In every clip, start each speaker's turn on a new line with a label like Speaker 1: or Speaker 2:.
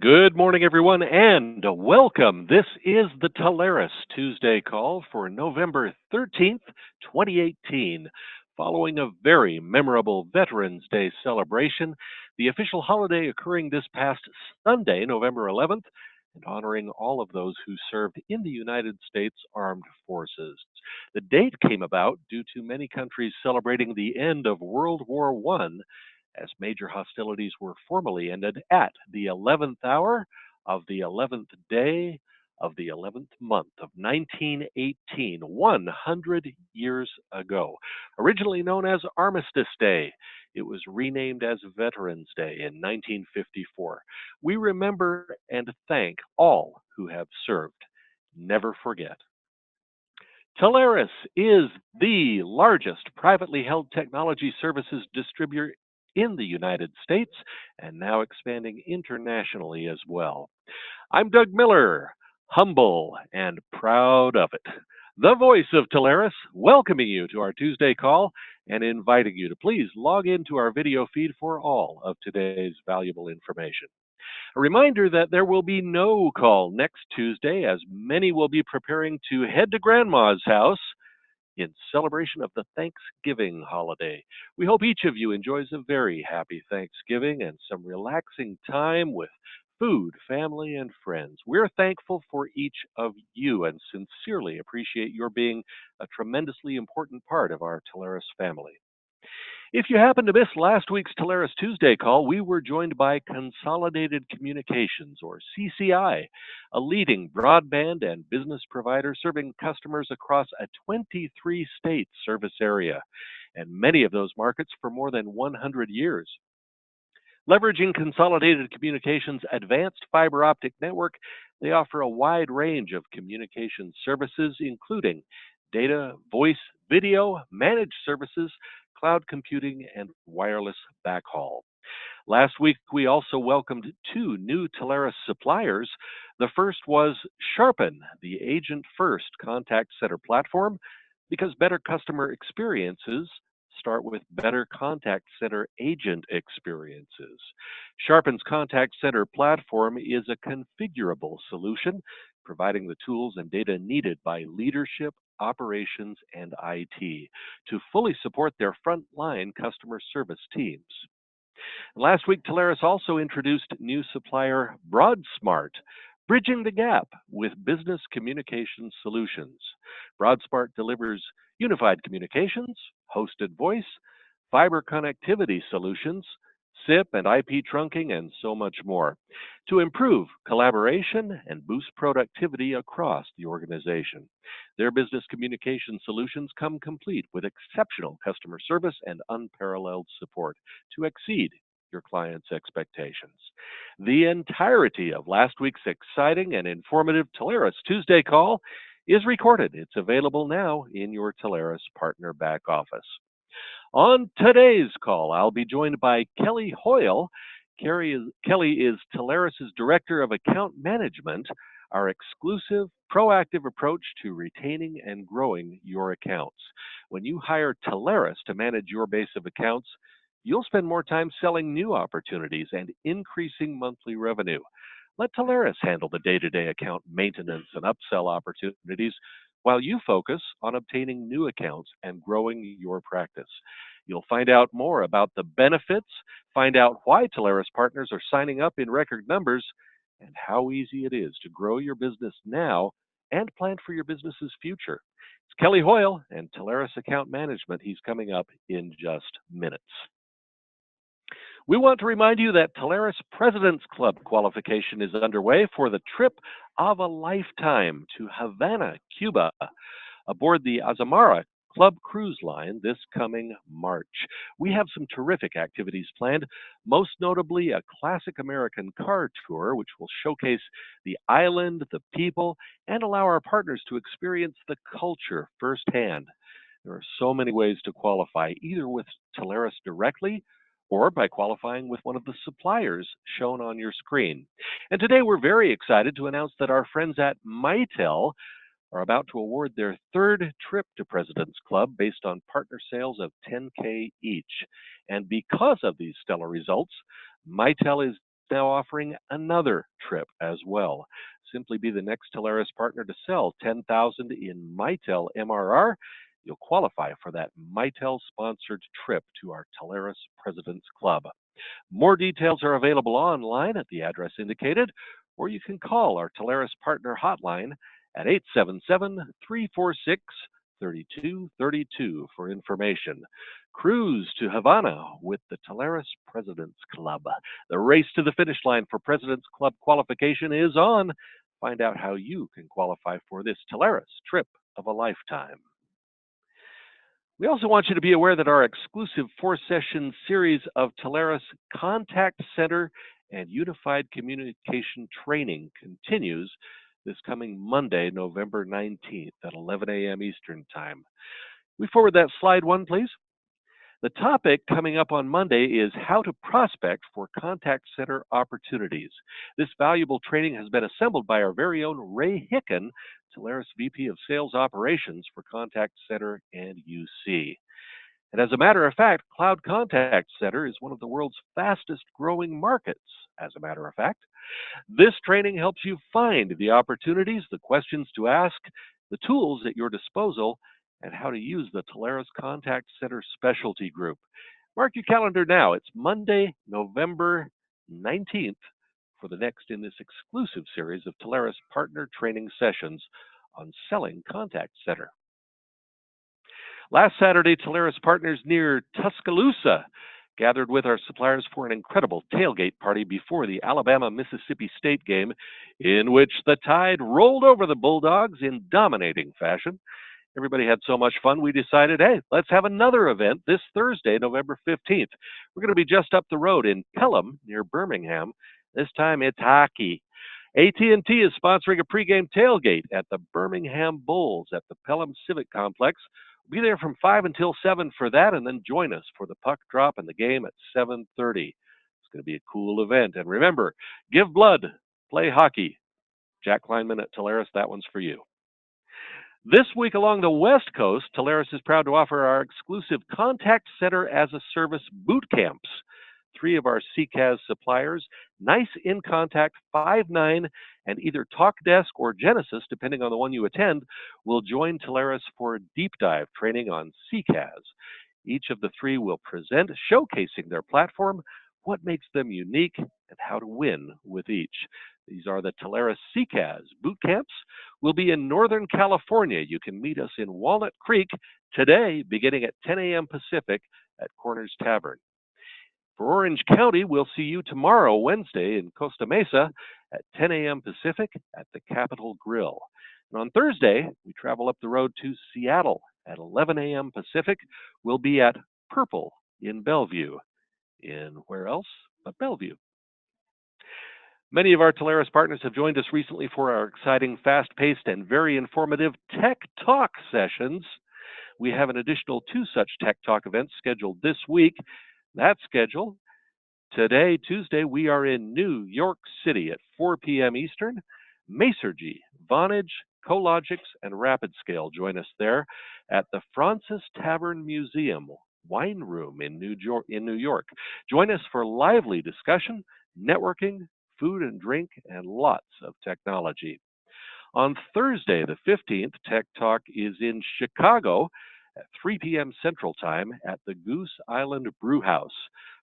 Speaker 1: Good morning, everyone, and welcome. This is the Telarus Tuesday call for November 13th, 2018. Following a very memorable Veterans Day celebration, the official holiday occurring this past Sunday, November 11th, and honoring all of those who served in the United States Armed Forces. The date came about due to many countries celebrating the end of World War I as major hostilities were formally ended at the 11th hour of the 11th day of the 11th month of 1918, 100 years ago. Originally known as Armistice Day, it was renamed as Veterans Day in 1954. We remember and thank all who have served. Never forget. Telarus is the largest privately held technology services distributor in the United States and now expanding internationally as well. I'm Doug Miller, humble and proud of it. The voice of Telarus, welcoming you to our Tuesday call and inviting you to please log into our video feed for all of today's valuable information. A reminder that there will be no call next Tuesday, as many will be preparing to head to Grandma's house in celebration of the Thanksgiving holiday. We hope each of you enjoys a very happy Thanksgiving and some relaxing time with food, family, and friends. We're thankful for each of you and sincerely appreciate your being a tremendously important part of our Telarus family. If you happen to miss last week's Telarus Tuesday call, we were joined by Consolidated Communications, or CCI, a leading broadband and business provider serving customers across a 23-state service area, and many of those markets for more than 100 years. Leveraging Consolidated Communications' advanced fiber optic network, they offer a wide range of communication services, including data, voice, video, managed services, cloud computing, and wireless backhaul. Last week, we also welcomed two new Telarus suppliers. The first was Sharpen, the agent-first contact center platform, because better customer experiences start with better contact center agent experiences. Sharpen's contact center platform is a configurable solution, providing the tools and data needed by leadership, operations, and IT to fully support their frontline customer service teams. Last week, Telarus also introduced new supplier BroadSmart, bridging the gap with business communication solutions. BroadSmart delivers unified communications, hosted voice, fiber connectivity solutions, SIP and IP trunking, and so much more to improve collaboration and boost productivity across the organization. Their business communication solutions come complete with exceptional customer service and unparalleled support to exceed your clients' expectations. The entirety of last week's exciting and informative Telarus Tuesday call is recorded. It's available now in your Telarus partner back office. On today's call, I'll be joined by Kelly Hoyle. Kelly is Telarus's Director of Account Management, our exclusive, proactive approach to retaining and growing your accounts. When you hire Telarus to manage your base of accounts, you'll spend more time selling new opportunities and increasing monthly revenue. Let Telarus handle the day-to-day account maintenance and upsell opportunities while you focus on obtaining new accounts and growing your practice. You'll find out more about the benefits, find out why Telarus partners are signing up in record numbers, and how easy it is to grow your business now and plan for your business's future. It's Kelly Hoyle and Telarus Account Management. He's coming up in just minutes. We want to remind you that Telarus President's Club qualification is underway for the trip of a lifetime to Havana, Cuba, aboard the Azamara Club Cruise Line this coming March. We have some terrific activities planned, most notably a classic American car tour, which will showcase the island, the people, and allow our partners to experience the culture firsthand. There are so many ways to qualify, either with Telarus directly or by qualifying with one of the suppliers shown on your screen. And today we're very excited to announce that our friends at Mitel are about to award their third trip to President's Club based on partner sales of $10K each. And because of these stellar results, Mitel is now offering another trip as well. Simply be the next Telarus partner to sell 10,000 in Mitel MRR. You'll qualify for that Mitel sponsored trip to our Telarus President's Club. More details are available online at the address indicated, or you can call our Telarus Partner Hotline at 877-346-3232 for information. Cruise to Havana with the Telarus President's Club. The race to the finish line for President's Club qualification is on. Find out how you can qualify for this Telarus trip of a lifetime. We also want you to be aware that our exclusive 4-session series of Telarus Contact Center and Unified Communication Training continues this coming Monday, November 19th at 11 a.m. Eastern Time. We forward that slide one, please. The topic coming up on Monday is how to prospect for contact center opportunities. This valuable training has been assembled by our very own Ray Hicken, Telarus VP of Sales Operations for Contact Center and UC. And as a matter of fact, Cloud Contact Center is one of the world's fastest growing markets, as a matter of fact. This training helps you find the opportunities, the questions to ask, the tools at your disposal, and how to use the Telarus Contact Center Specialty Group. Mark your calendar now. It's Monday, November 19th for the next in this exclusive series of Telarus Partner Training Sessions on selling contact center. Last Saturday, Telarus partners near Tuscaloosa gathered with our suppliers for an incredible tailgate party before the Alabama-Mississippi State game, in which the Tide rolled over the Bulldogs in dominating fashion. Everybody had so much fun, we decided, hey, let's have another event this Thursday, November 15th. We're going to be just up the road in Pelham, near Birmingham. This time it's hockey. AT&T is sponsoring a pregame tailgate at the Birmingham Bulls at the Pelham Civic Complex. We'll be there from 5 until 7 for that, and then join us for the puck drop and the game at 7:30. It's going to be a cool event. And remember, give blood, play hockey. Jack Kleinman at Telarus, that one's for you. This week along the West Coast, Telarus is proud to offer our exclusive Contact Center as a Service boot camps. 3 of our CCAS suppliers, Nice InContact, Five9, and either TalkDesk or Genesis, depending on the one you attend, will join Telarus for a deep dive training on CCAS. Each of the 3 will present, showcasing their platform, what makes them unique, and how to win with each. These are the Telarus CCAS boot camps. We'll be in Northern California. You can meet us in Walnut Creek today, beginning at 10 a.m. Pacific at Corners Tavern. For Orange County, we'll see you tomorrow, Wednesday, in Costa Mesa at 10 a.m. Pacific at the Capitol Grill. And on Thursday, we travel up the road to Seattle at 11 a.m. Pacific. We'll be at Purple in Bellevue. In where else but Bellevue? Many of our Telarus partners have joined us recently for our exciting, fast-paced, and very informative Tech Talk sessions. We have an additional 2 such Tech Talk events scheduled this week. That schedule, today, Tuesday, we are in New York City at 4 p.m. Eastern. Masergy, Vonage, Cologix, and RapidScale join us there at the Francis Tavern Museum Wine Room in New York. Join us for lively discussion, networking, food and drink, and lots of technology. On Thursday, the 15th, Tech Talk is in Chicago at 3 p.m. Central Time at the Goose Island Brew House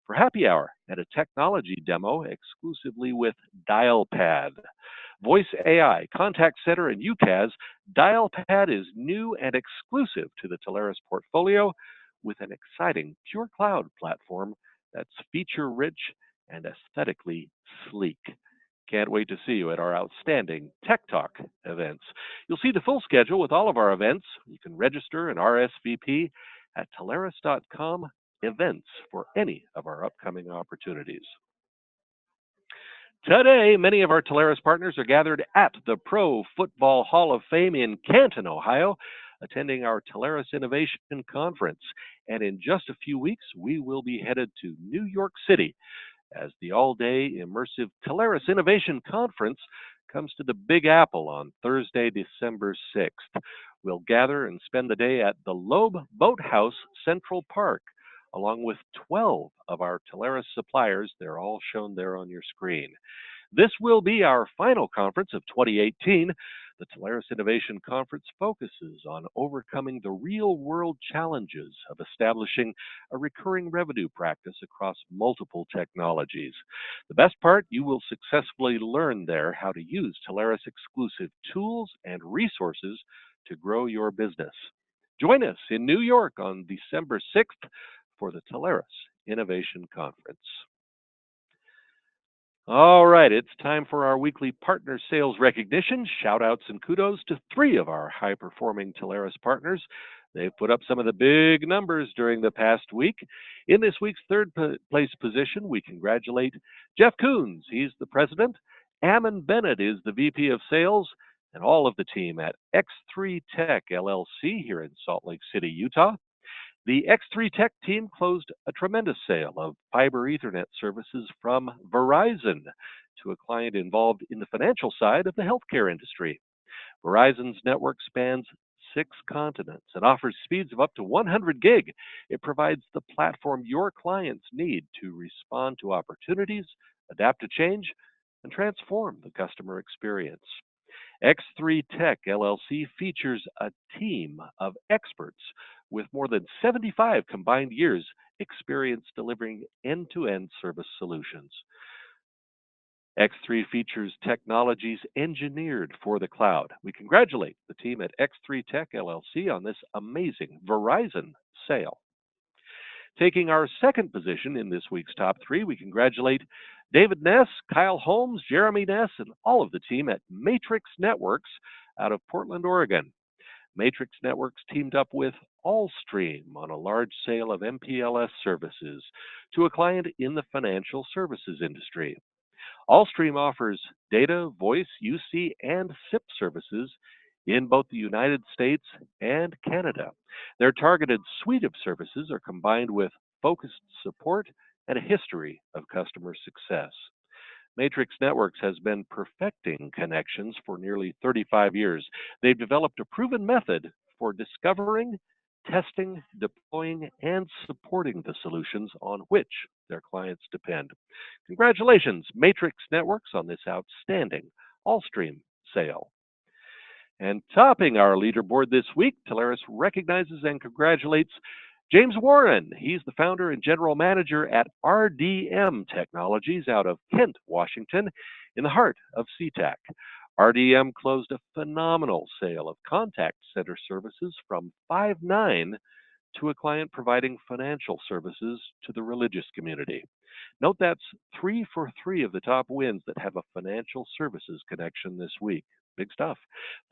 Speaker 1: for happy hour and a technology demo exclusively with DialPad. Voice AI, Contact Center, and UCaaS, DialPad is new and exclusive to the Telarus portfolio with an exciting pure cloud platform that's feature-rich and aesthetically sleek. Can't wait to see you at our outstanding Tech Talk events. You'll see the full schedule with all of our events. You can register and RSVP at Telarus.com/events for any of our upcoming opportunities. Today, many of our Telarus partners are gathered at the Pro Football Hall of Fame in Canton, Ohio, attending our Telarus Innovation Conference. And in just a few weeks, we will be headed to New York City as the all-day immersive Telarus Innovation Conference comes to the Big Apple on Thursday, December 6th. We'll gather and spend the day at the Loeb Boathouse Central Park along with 12 of our Telarus suppliers. They're all shown there on your screen. This will be our final conference of 2018. The Telarus Innovation Conference focuses on overcoming the real-world challenges of establishing a recurring revenue practice across multiple technologies. The best part, you will successfully learn there how to use Telarus exclusive tools and resources to grow your business. Join us in New York on December 6th for the Telarus Innovation Conference. All right, it's time for our weekly partner sales recognition. Shout outs and kudos to 3 of our high performing Telarus partners. They've put up some of the big numbers during the past week. In this week's third place position, we congratulate Jeff Coons. He's the president. Ammon Bennett is the VP of sales, and all of the team at X3 Tech LLC here in Salt Lake City, Utah. The X3 Tech team closed a tremendous sale of fiber Ethernet services from Verizon to a client involved in the financial side of the healthcare industry. Verizon's network spans 6 continents and offers speeds of up to 100 gig. It provides the platform your clients need to respond to opportunities, adapt to change, and transform the customer experience. X3 Tech LLC features a team of experts with more than 75 combined years experience delivering end-to-end service solutions. X3 features technologies engineered for the cloud. We congratulate the team at X3 Tech LLC on this amazing Verizon sale. Taking our second position in this week's top 3, we congratulate David Ness, Kyle Holmes, Jeremy Ness, and all of the team at Matrix Networks out of Portland, Oregon. Matrix Networks teamed up with Allstream on a large sale of MPLS services to a client in the financial services industry. Allstream offers data, voice, UC, and SIP services in both the United States and Canada. Their targeted suite of services are combined with focused support and a history of customer success. Matrix Networks has been perfecting connections for nearly 35 years. They've developed a proven method for discovering, testing, deploying, and supporting the solutions on which their clients depend. Congratulations, Matrix Networks, on this outstanding Allstream sale. And topping our leaderboard this week, Telarus recognizes and congratulates James Warren. He's the founder and general manager at RDM Technologies out of Kent, Washington, in the heart of SeaTac. RDM closed a phenomenal sale of contact center services from Five9 to a client providing financial services to the religious community. Note that's 3 for 3 of the top wins that have a financial services connection this week. Big stuff.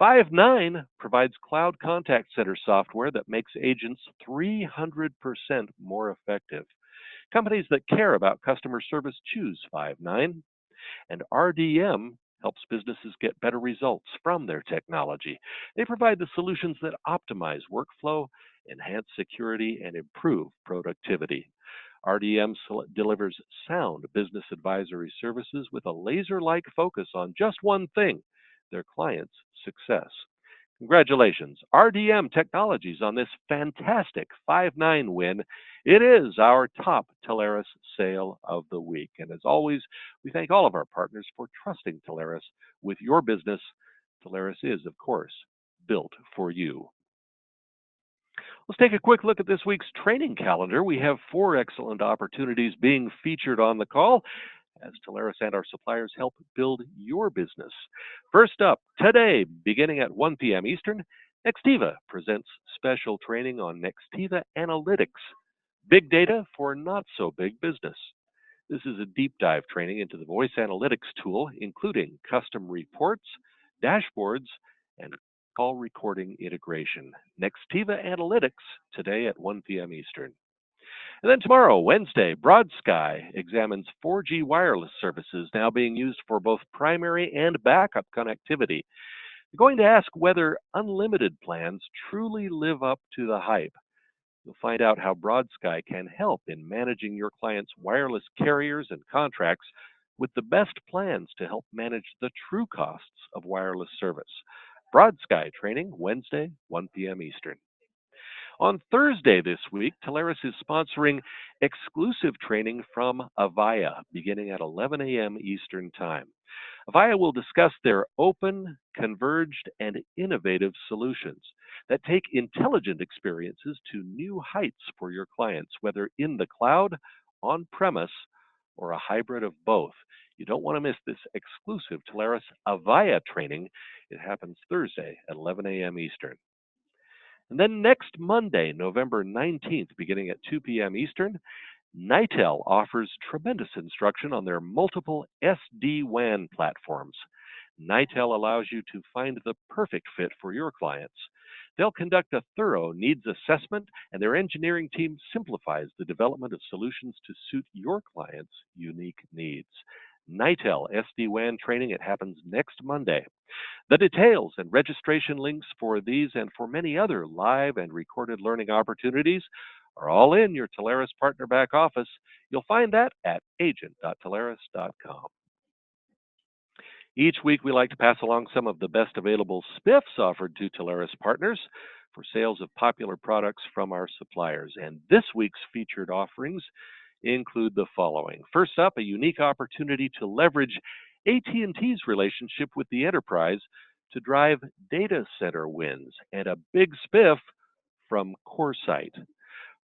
Speaker 1: Five9 provides cloud contact center software that makes agents 300% more effective. Companies that care about customer service choose Five9, and RDM helps businesses get better results from their technology. They provide the solutions that optimize workflow, enhance security, and improve productivity. RDM delivers sound business advisory services with a laser-like focus on just one thing: their clients' success. Congratulations, RDM Technologies, on this fantastic Five9 win. It is our top Telarus sale of the week. And as always, we thank all of our partners for trusting Telarus with your business. Telarus is, of course, built for you. Let's take a quick look at this week's training calendar. We have 4 excellent opportunities being featured on the call as Telarus and our suppliers help build your business. First up, today, beginning at 1 p.m. Eastern, Nextiva presents special training on Nextiva Analytics, big data for not-so-big business. This is a deep dive training into the voice analytics tool, including custom reports, dashboards, and call recording integration. Nextiva Analytics, today at 1 p.m. Eastern. And then tomorrow, Wednesday, BroadSky examines 4G wireless services now being used for both primary and backup connectivity. We're going to ask whether unlimited plans truly live up to the hype. You'll find out how BroadSky can help in managing your clients' wireless carriers and contracts with the best plans to help manage the true costs of wireless service. BroadSky training, Wednesday, 1 p.m. Eastern. On Thursday this week, Telarus is sponsoring exclusive training from Avaya beginning at 11 a.m. Eastern Time. Avaya will discuss their open, converged, and innovative solutions that take intelligent experiences to new heights for your clients, whether in the cloud, on premise, or a hybrid of both. You don't want to miss this exclusive Telarus Avaya training. It happens Thursday at 11 a.m. Eastern. And then next Monday, November 19th, beginning at 2 p.m. Eastern, Nitel offers tremendous instruction on their multiple SD-WAN platforms. Nitel allows you to find the perfect fit for your clients. They'll conduct a thorough needs assessment, and their engineering team simplifies the development of solutions to suit your clients' unique needs. Nitel SD-WAN training, it happens next Monday. The details and registration links for these and for many other live and recorded learning opportunities are all in your Telarus Partner Back Office. You'll find that at agent.telarus.com. Each week, we like to pass along some of the best available spiffs offered to Telarus partners for sales of popular products from our suppliers. And this week's featured offerings include the following. First up, a unique opportunity to leverage AT&T's relationship with the enterprise to drive data center wins, and a big spiff from CoreSite.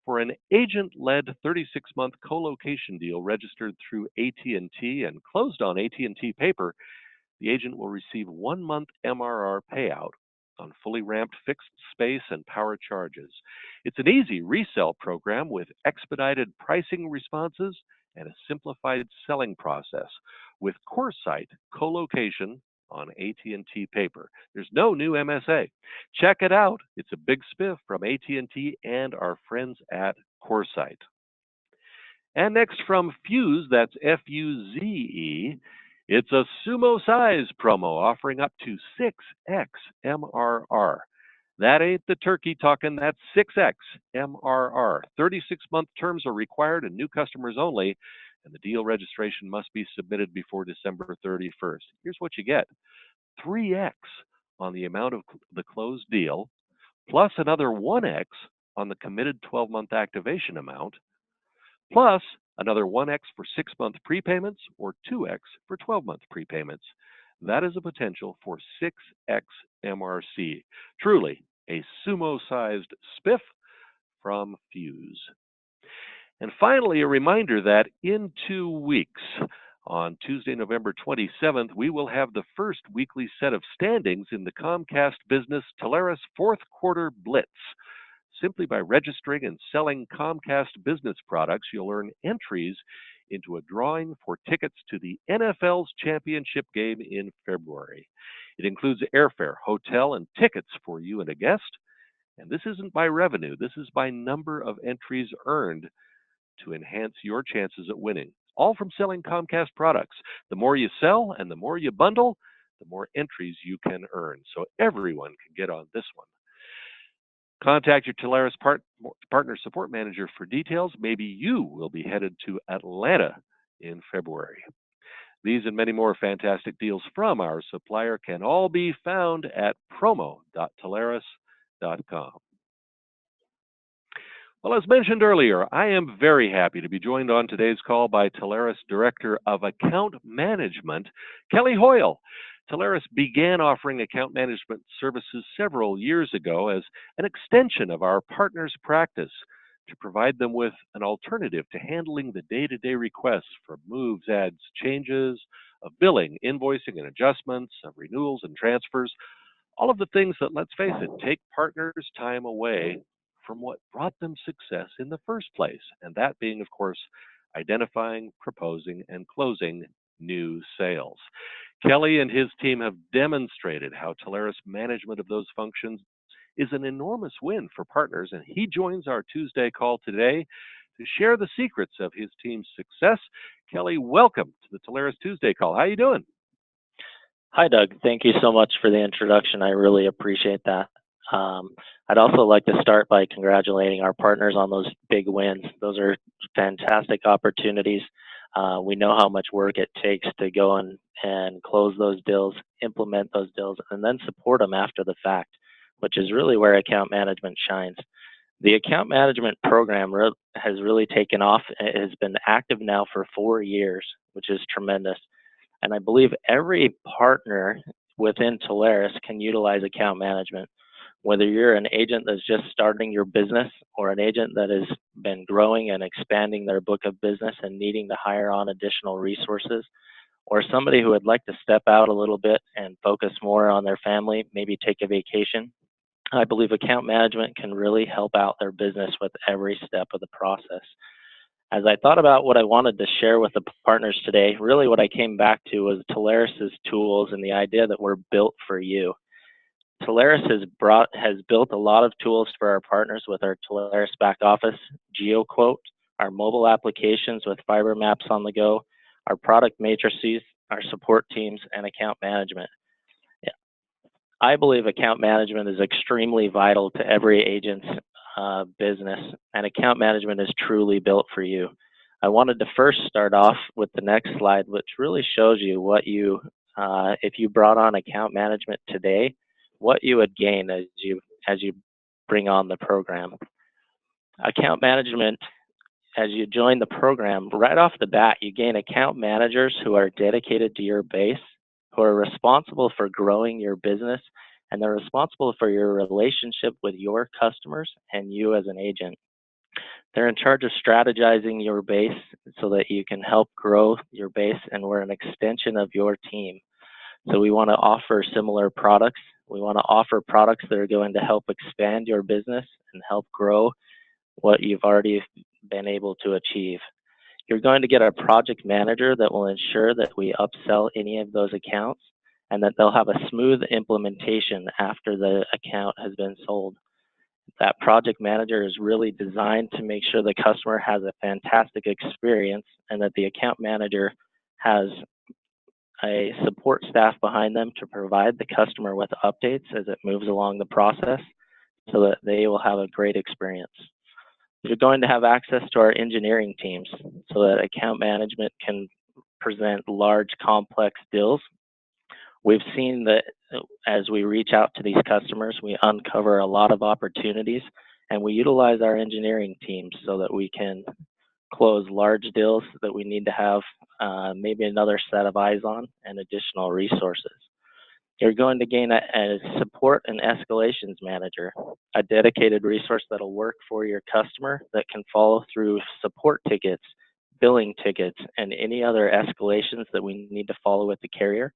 Speaker 1: For an agent-led 36-month co-location deal registered through AT&T and closed on AT&T paper, the agent will receive 1-month MRR payout on fully ramped fixed space and power charges. It's an easy resell program with expedited pricing responses and a simplified selling process with CoreSite co-location on AT&T paper. There's no new MSA. Check it out. It's a big spiff from AT&T and our friends at CoreSite. And next from Fuse, that's F-U-Z-E, it's a sumo size promo offering up to 6x MRR. That ain't the turkey talking, that's 6x MRR. 36-month terms are required and new customers only, and the deal registration must be submitted before December 31st. Here's what you get. 3x on the amount of the closed deal, plus another 1x on the committed 12-month activation amount, plus another 1x for 6-month prepayments or 2x for 12-month prepayments. That is a potential for 6x MRC. Truly a sumo-sized spiff from Fuse. And finally, a reminder that in 2 weeks, on Tuesday, November 27th, we will have the first weekly set of standings in the Comcast Business Telarus Fourth Quarter Blitz. Simply by registering and selling Comcast business products, you'll earn entries into a drawing for tickets to the NFL's championship game in February. It includes airfare, hotel, and tickets for you and a guest. And this isn't by revenue, this is by number of entries earned to enhance your chances at winning. All from selling Comcast products. The more you sell and the more you bundle, the more entries you can earn. So everyone can get on this one. Contact your Telarus Partner Support Manager for details. Maybe you will be headed to Atlanta in February. These and many more fantastic deals from our supplier can all be found at promo.telarus.com. Well, as mentioned earlier, I am very happy to be joined on today's call by Telarus Director of Account Management, Kelly Hoyle. Telarus began offering account management services several years ago as an extension of our partners' practice to provide them with an alternative to handling the day-to-day requests for moves, adds, changes, of billing, invoicing and adjustments, of renewals and transfers, all of the things that, let's face it, take partners' time away from what brought them success in the first place, and that being, of course, identifying, proposing, and closing new sales. Kelly and his team have demonstrated how Telarus management of those functions is an enormous win for partners, and he joins our Tuesday call today to share the secrets of his team's success. Kelly, welcome to the Telarus Tuesday call. How are you doing?
Speaker 2: Hi, Doug. Thank you so much for the introduction. I really appreciate that. I'd also like to start by congratulating our partners on those big wins. Those are fantastic opportunities. We know how much work it takes to go and close those deals, implement those deals, and then support them after the fact, which is really where account management shines. The account management program has really taken off. It has been active now for 4 years, which is tremendous. And I believe every partner within Telarus can utilize account management. Whether you're an agent that's just starting your business or an agent that has been growing and expanding their book of business and needing to hire on additional resources, or somebody who would like to step out a little bit and focus more on their family, maybe take a vacation, I believe account management can really help out their business with every step of the process. As I thought about what I wanted to share with the partners today, really what I came back to was Telarus's tools and the idea that we're built for you. Telarus has built a lot of tools for our partners with our Telarus back office, GeoQuote, our mobile applications with fiber maps on the go, our product matrices, our support teams, and account management. I believe account management is extremely vital to every agent's business, and account management is truly built for you. I wanted to first start off with the next slide, which really shows you what if you brought on account management today, what you would gain as you bring on the program. Account management, as you join the program, right off the bat, you gain account managers who are dedicated to your base, who are responsible for growing your business, and they're responsible for your relationship with your customers and you as an agent. They're in charge of strategizing your base so that you can help grow your base, and we're an extension of your team. So we want to offer similar products. We want to offer products that are going to help expand your business and help grow what you've already been able to achieve. You're going to get a project manager that will ensure that we upsell any of those accounts and that they'll have a smooth implementation after the account has been sold. That project manager is really designed to make sure the customer has a fantastic experience and that the account manager has a support staff behind them to provide the customer with updates as it moves along the process so that they will have a great experience. You're going to have access to our engineering teams so that account management can present large, complex deals. We've seen that as we reach out to these customers, we uncover a lot of opportunities, and we utilize our engineering teams so that we can close large deals that we need to have maybe another set of eyes on and additional resources. You're going to gain a support and escalations manager, a dedicated resource that'll work for your customer that can follow through support tickets, billing tickets, and any other escalations that we need to follow with the carrier.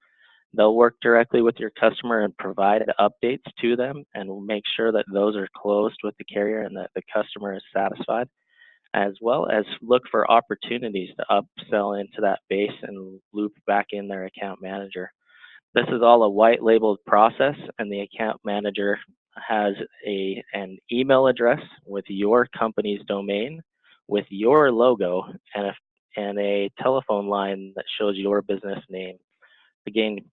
Speaker 2: They'll work directly with your customer and provide updates to them, and we'll make sure that those are closed with the carrier and that the customer is satisfied, as well as look for opportunities to upsell into that base and loop back in their account manager. This is all a white labeled process, and the account manager has an email address with your company's domain, with your logo, and a telephone line that shows your business name to gain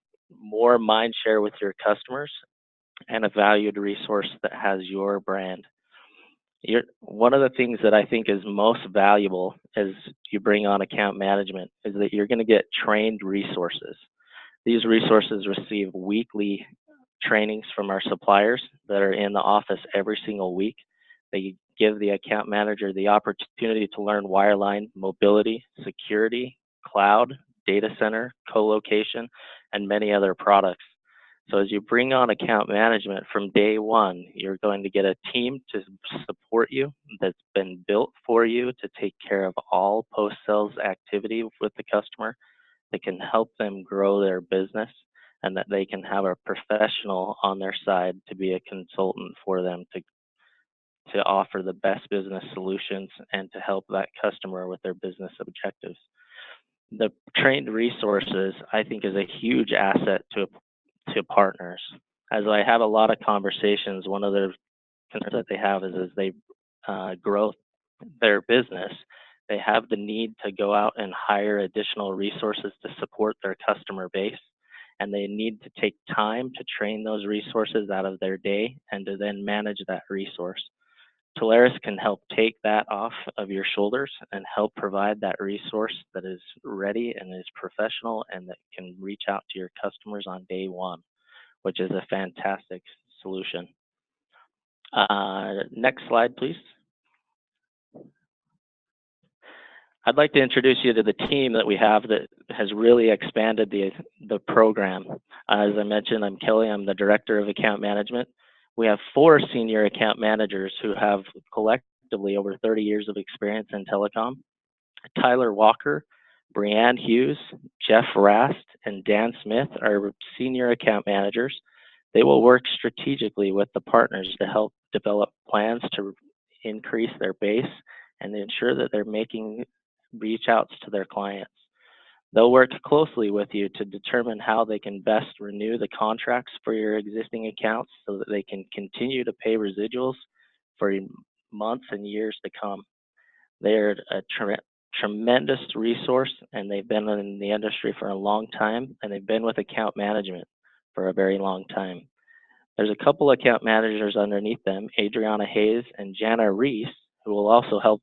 Speaker 2: more mind share with your customers and a valued resource that has your brand. One of the things that I think is most valuable as you bring on account management is that you're going to get trained resources. These resources receive weekly trainings from our suppliers that are in the office every single week. They give the account manager the opportunity to learn wireline, mobility, security, cloud, data center, co-location, and many other products. So as you bring on account management from day one, you're going to get a team to support you that's been built for you to take care of all post-sales activity with the customer, that can help them grow their business, and that they can have a professional on their side to be a consultant for them to offer the best business solutions and to help that customer with their business objectives. The trained resources, I think, is a huge asset to partners. As I have a lot of conversations, one of the concerns that they have is as they grow their business, they have the need to go out and hire additional resources to support their customer base, and they need to take time to train those resources out of their day and to then manage that resource. Telarus can help take that off of your shoulders and help provide that resource that is ready and is professional and that can reach out to your customers on day one, which is a fantastic solution. Next slide, please. I'd like to introduce you to the team that we have that has really expanded the program. As I mentioned, I'm Kelly. I'm the Director of Account Management. We have 4 senior account managers who have collectively over 30 years of experience in telecom. Tyler Walker, Brianne Hughes, Jeff Rast, and Dan Smith are senior account managers. They will work strategically with the partners to help develop plans to increase their base and ensure that they're making reach outs to their clients. They'll work closely with you to determine how they can best renew the contracts for your existing accounts so that they can continue to pay residuals for months and years to come. They're a tremendous resource, and they've been in the industry for a long time, and they've been with account management for a very long time. There's a couple account managers underneath them, Adriana Hayes and Jana Reese, who will also help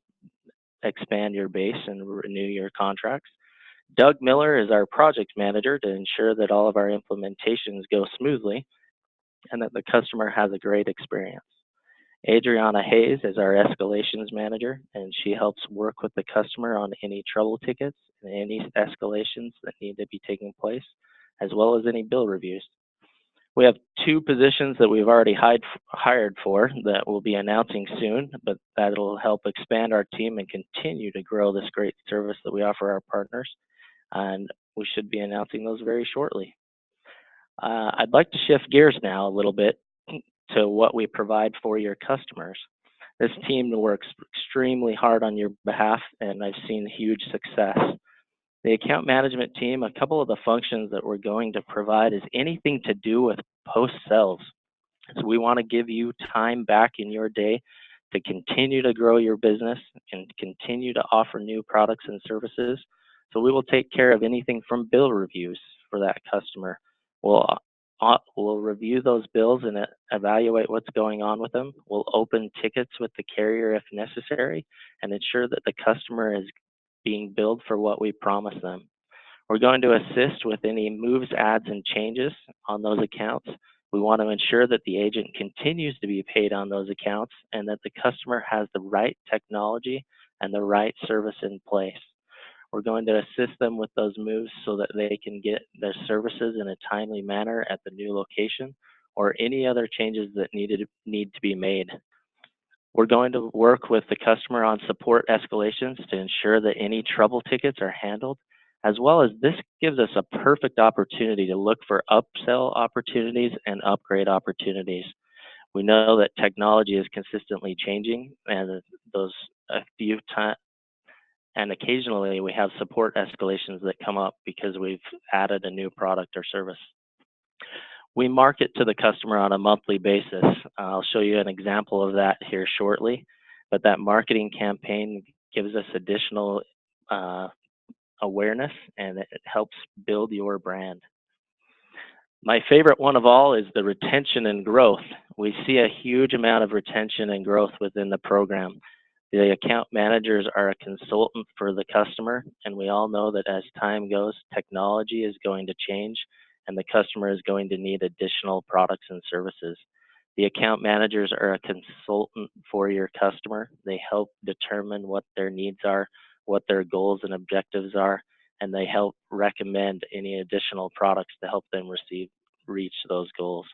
Speaker 2: expand your base and renew your contracts. Doug Miller is our project manager to ensure that all of our implementations go smoothly and that the customer has a great experience. Adriana Hayes is our escalations manager, and she helps work with the customer on any trouble tickets and any escalations that need to be taking place, as well as any bill reviews. We have 2 positions that we've already hired for that we'll be announcing soon, but that'll help expand our team and continue to grow this great service that we offer our partners, and we should be announcing those very shortly. I'd like to shift gears now a little bit to what we provide for your customers. This team works extremely hard on your behalf, and I've seen huge success. The account management team, a couple of the functions that we're going to provide is anything to do with post-sales. So we want to give you time back in your day to continue to grow your business and continue to offer new products and services. So we will take care of anything from bill reviews for that customer. We'll review those bills and evaluate what's going on with them. We'll open tickets with the carrier if necessary and ensure that the customer is being billed for what we promise them. We're going to assist with any moves, adds, and changes on those accounts. We want to ensure that the agent continues to be paid on those accounts and that the customer has the right technology and the right service in place. We're going to assist them with those moves so that they can get their services in a timely manner at the new location or any other changes that need to be made. We're going to work with the customer on support escalations to ensure that any trouble tickets are handled, as well as this gives us a perfect opportunity to look for upsell opportunities and upgrade opportunities. We know that technology is consistently changing, and occasionally we have support escalations that come up because we've added a new product or service. We market to the customer on a monthly basis. I'll show you an example of that here shortly, but that marketing campaign gives us additional awareness and it helps build your brand. My favorite one of all is the retention and growth. We see a huge amount of retention and growth within the program. The account managers are a consultant for the customer, and we all know that as time goes, technology is going to change and the customer is going to need additional products and services. The account managers are a consultant for your customer. They help determine what their needs are, what their goals and objectives are, and they help recommend any additional products to help them reach those goals.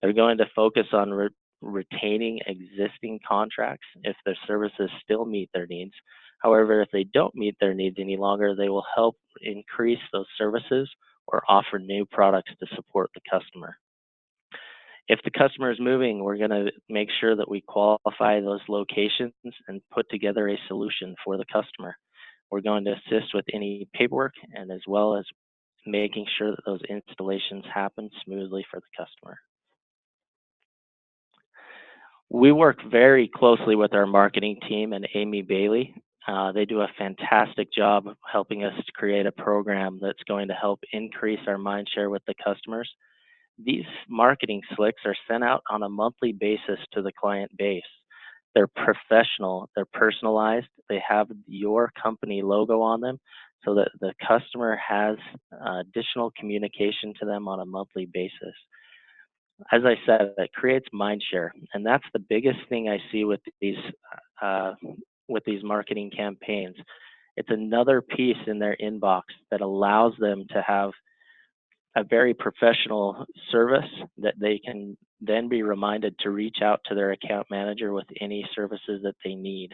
Speaker 2: They're going to focus on retaining existing contracts if their services still meet their needs. However, if they don't meet their needs any longer, they will help increase those services or offer new products to support the customer. If the customer is moving, we're going to make sure that we qualify those locations and put together a solution for the customer. We're going to assist with any paperwork and as well as making sure that those installations happen smoothly for the customer. We work very closely with our marketing team and Amy Bailey. They do a fantastic job of helping us to create a program that's going to help increase our mind share with the customers. These marketing slicks are sent out on a monthly basis to the client base. They're professional, they're personalized, they have your company logo on them so that the customer has additional communication to them on a monthly basis. as I said, it creates mind share, and that's the biggest thing I see uh, with these marketing campaigns. It's another piece in their inbox that allows them to have a very professional service that they can then be reminded to reach out to their account manager with any services that they need.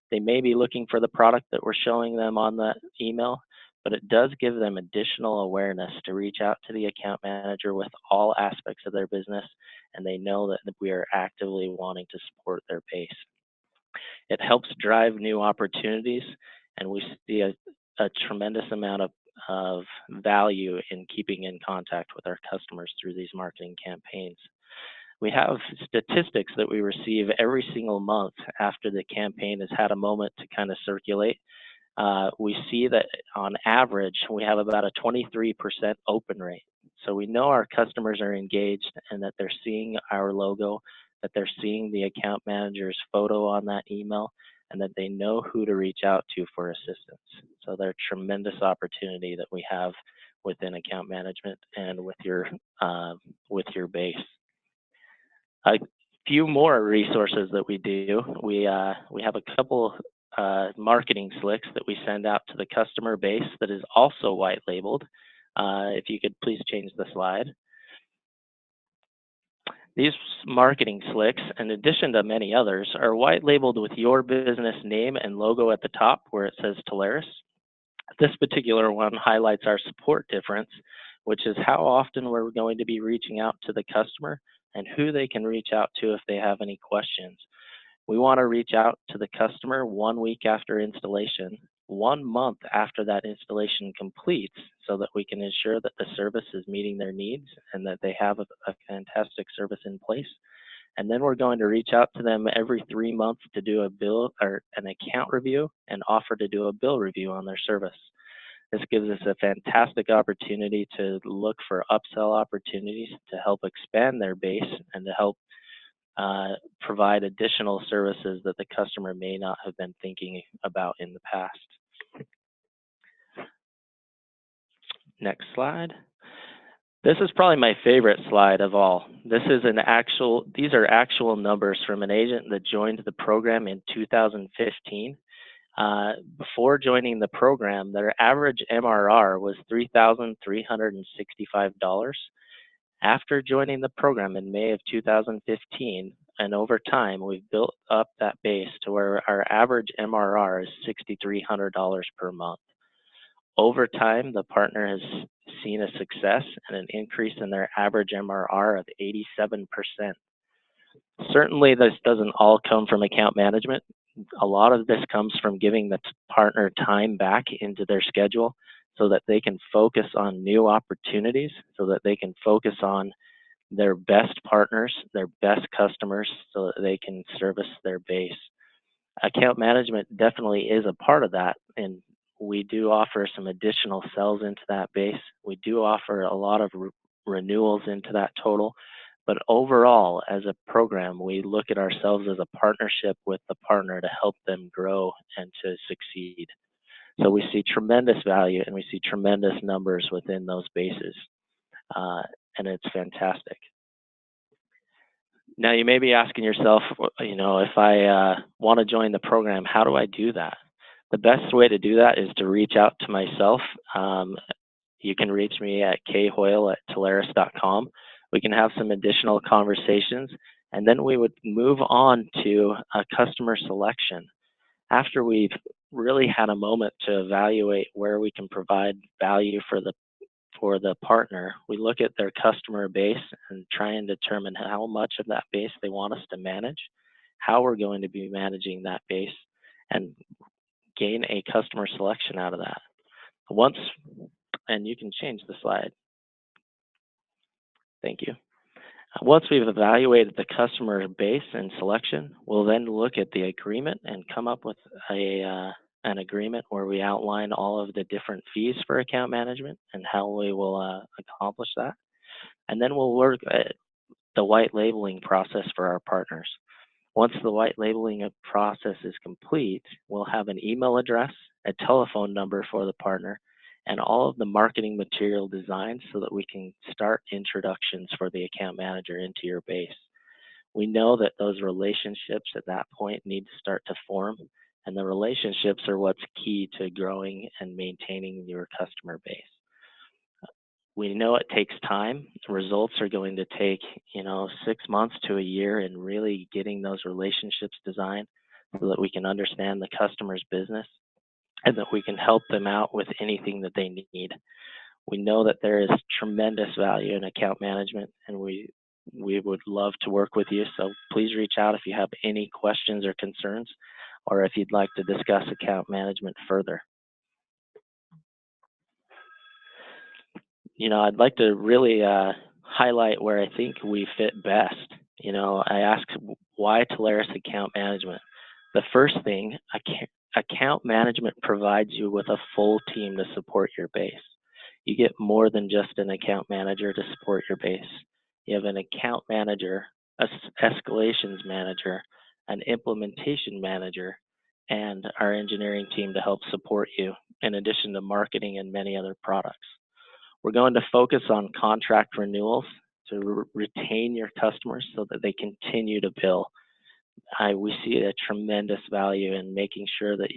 Speaker 2: They may be looking for the product that we're showing them on the email, but it does give them additional awareness to reach out to the account manager with all aspects of their business, and they know that we are actively wanting to support their base. It helps drive new opportunities, and we see a tremendous amount of value in keeping in contact with our customers through these marketing campaigns. We have statistics that we receive every single month after the campaign has had a moment to kind of circulate. We see that on average, we have about a 23% open rate. So we know our customers are engaged and that they're seeing our logo, that they're seeing the account manager's photo on that email, and that they know who to reach out to for assistance. So there's tremendous opportunity that we have within account management and with your base. A few more resources that we do. We have a couple marketing slicks that we send out to the customer base that is also white labeled. If you could please change the slide. These marketing slicks, in addition to many others, are white labeled with your business name and logo at the top where it says Telarus. This particular one highlights our support difference, which is how often we're going to be reaching out to the customer and who they can reach out to if they have any questions. We want to reach out to the customer 1 week after installation, 1 month after that installation completes, so that we can ensure that the service is meeting their needs and that they have a fantastic service in place. And then we're going to reach out to them every 3 months to do a bill or an account review and offer to do a bill review on their service. This gives us a fantastic opportunity to look for upsell opportunities to help expand their base and to help provide additional services that the customer may not have been thinking about in the past. Next slide. This is probably my favorite slide of all. These are actual numbers from an agent that joined the program in 2015. Before joining the program, their average MRR was $3,365. After joining the program in May of 2015, and over time, we've built up that base to where our average MRR is $6,300 per month. Over time, the partner has seen a success and an increase in their average MRR of 87%. Certainly, this doesn't all come from account management. A lot of this comes from giving the partner time back into their schedule so that they can focus on new opportunities, so that they can focus on their best partners, their best customers, so that they can service their base. Account management definitely is a part of that, and we do offer some additional sells into that base. We do offer a lot of renewals into that total. But overall, as a program, we look at ourselves as a partnership with the partner to help them grow and to succeed. So we see tremendous value and we see tremendous numbers within those bases. And it's fantastic. Now you may be asking yourself, if I want to join the program, how do I do that? The best way to do that is to reach out to myself. You can reach me at khoyle@telarus.com. We can have some additional conversations, and then we would move on to a customer selection. After we've really had a moment to evaluate where we can provide value for the partner, we look at their customer base and try and determine how much of that base they want us to manage, how we're going to be managing that base, and gain a customer selection out of that. And you can change the slide. Thank you. Once we've evaluated the customer base and selection, we'll then look at the agreement and come up with an agreement where we outline all of the different fees for account management and how we will accomplish that. And then we'll work at the white labeling process for our partners. Once the white labeling process is complete, we'll have an email address, a telephone number for the partner, and all of the marketing material design so that we can start introductions for the account manager into your base. We know that those relationships at that point need to start to form, and the relationships are what's key to growing and maintaining your customer base. We know it takes time. Results are going to take, 6 months to a year in really getting those relationships designed so that we can understand the customer's business and that we can help them out with anything that they need. We know that there is tremendous value in account management, and we would love to work with you. So please reach out if you have any questions or concerns, or if you'd like to discuss account management further. I'd like to really highlight where I think we fit best. I asked why Telarus Account Management. The first thing, account management provides you with a full team to support your base. You get more than just an account manager to support your base. You have an account manager, an escalations manager, an implementation manager, and our engineering team to help support you, in addition to marketing and many other products. We're going to focus on contract renewals to retain your customers so that they continue to bill. We see a tremendous value in making sure that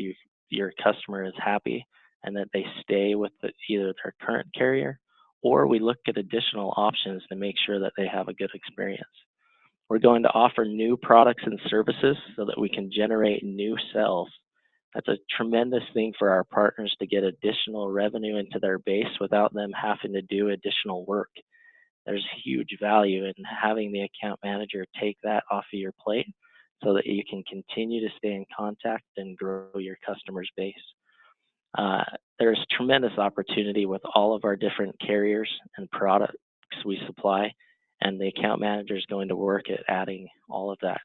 Speaker 2: your customer is happy and that they stay with either their current carrier, or we look at additional options to make sure that they have a good experience. We're going to offer new products and services so that we can generate new sales. That's a tremendous thing for our partners to get additional revenue into their base without them having to do additional work. There's huge value in having the account manager take that off of your plate so that you can continue to stay in contact and grow your customer's base. There's tremendous opportunity with all of our different carriers and products we supply, and the account manager is going to work at adding all of that